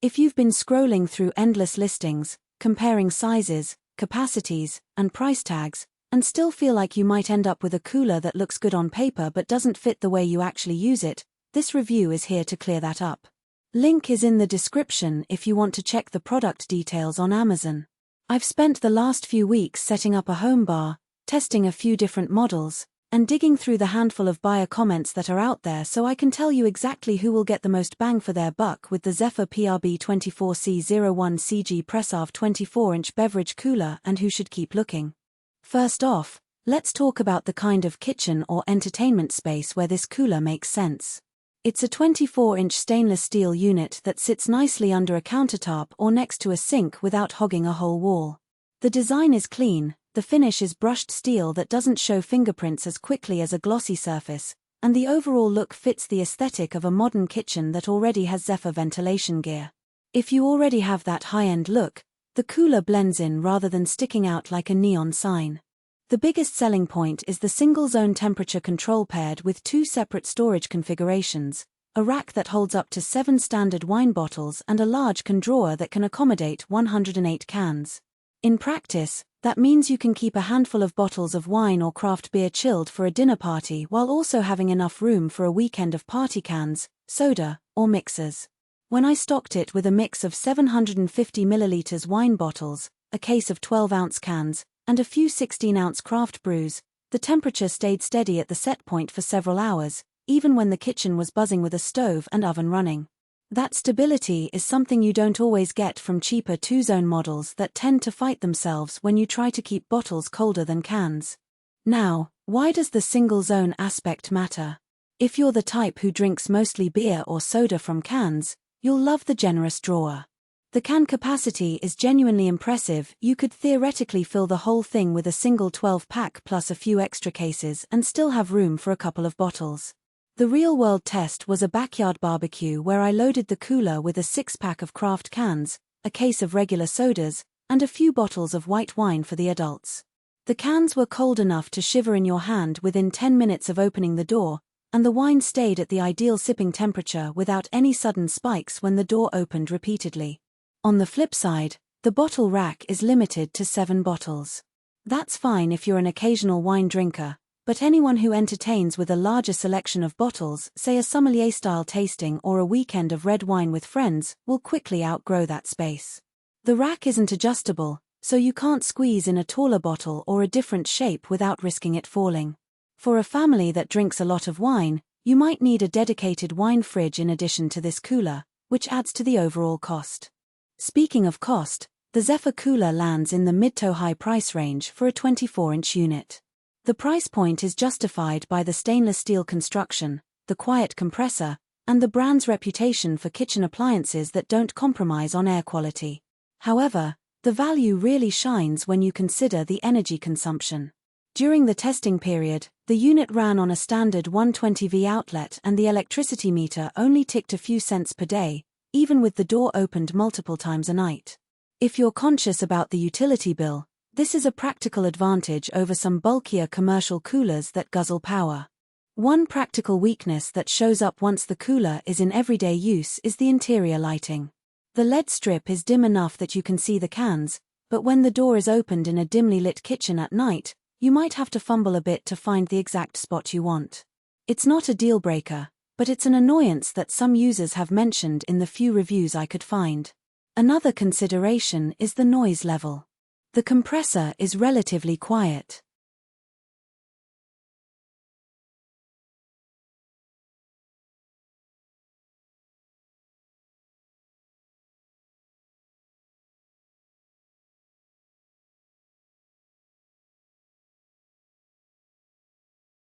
If you've been scrolling through endless listings, comparing sizes, capacities, and price tags, and still feel like you might end up with a cooler that looks good on paper but doesn't fit the way you actually use it, this review is here to clear that up. Link is in the description if you want to check the product details on Amazon. I've spent the last few weeks setting up a home bar, testing a few different models, and digging through the handful of buyer comments that are out there so I can tell you exactly who will get the most bang for their buck with the Zephyr PRB24C01CG Presrv 24-inch beverage cooler and who should keep looking. First off, let's talk about the kind of kitchen or entertainment space where this cooler makes sense. It's a 24-inch stainless steel unit that sits nicely under a countertop or next to a sink without hogging a whole wall. The design is clean, the finish is brushed steel that doesn't show fingerprints as quickly as a glossy surface, and the overall look fits the aesthetic of a modern kitchen that already has Zephyr ventilation gear. If you already have that high-end look, the cooler blends in rather than sticking out like a neon sign. The biggest selling point is the single-zone temperature control paired with 2 separate storage configurations, a rack that holds up to 7 standard wine bottles and a large can drawer that can accommodate 108 cans. In practice, that means you can keep a handful of bottles of wine or craft beer chilled for a dinner party while also having enough room for a weekend of party cans, soda, or mixers. When I stocked it with a mix of 750 ml wine bottles, a case of 12-ounce cans, and a few 16-ounce craft brews, the temperature stayed steady at the set point for several hours, even when the kitchen was buzzing with a stove and oven running. That stability is something you don't always get from cheaper 2-zone models that tend to fight themselves when you try to keep bottles colder than cans. Now, why does the single-zone aspect matter? If you're the type who drinks mostly beer or soda from cans, you'll love the generous drawer. The can capacity is genuinely impressive. You could theoretically fill the whole thing with a single 12-pack plus a few extra cases and still have room for a couple of bottles. The real-world test was a backyard barbecue where I loaded the cooler with a 6-pack of craft cans, a case of regular sodas, and a few bottles of white wine for the adults. The cans were cold enough to shiver in your hand within 10 minutes of opening the door, and the wine stayed at the ideal sipping temperature without any sudden spikes when the door opened repeatedly. On the flip side, the bottle rack is limited to 7 bottles. That's fine if you're an occasional wine drinker, but anyone who entertains with a larger selection of bottles, say a sommelier-style tasting or a weekend of red wine with friends, will quickly outgrow that space. The rack isn't adjustable, so you can't squeeze in a taller bottle or a different shape without risking it falling. For a family that drinks a lot of wine, you might need a dedicated wine fridge in addition to this cooler, which adds to the overall cost. Speaking of cost, the Zephyr cooler lands in the mid to high price range for a 24-inch unit. The price point is justified by the stainless steel construction, the quiet compressor, and the brand's reputation for kitchen appliances that don't compromise on air quality. However, the value really shines when you consider the energy consumption. During the testing period, the unit ran on a standard 120V outlet and the electricity meter only ticked a few cents per day, even with the door opened multiple times a night. If you're conscious about the utility bill, this is a practical advantage over some bulkier commercial coolers that guzzle power. One practical weakness that shows up once the cooler is in everyday use is the interior lighting. The LED strip is dim enough that you can see the cans, but when the door is opened in a dimly lit kitchen at night, you might have to fumble a bit to find the exact spot you want. It's not a deal breaker, but it's an annoyance that some users have mentioned in the few reviews I could find. Another consideration is the noise level. The compressor is relatively quiet.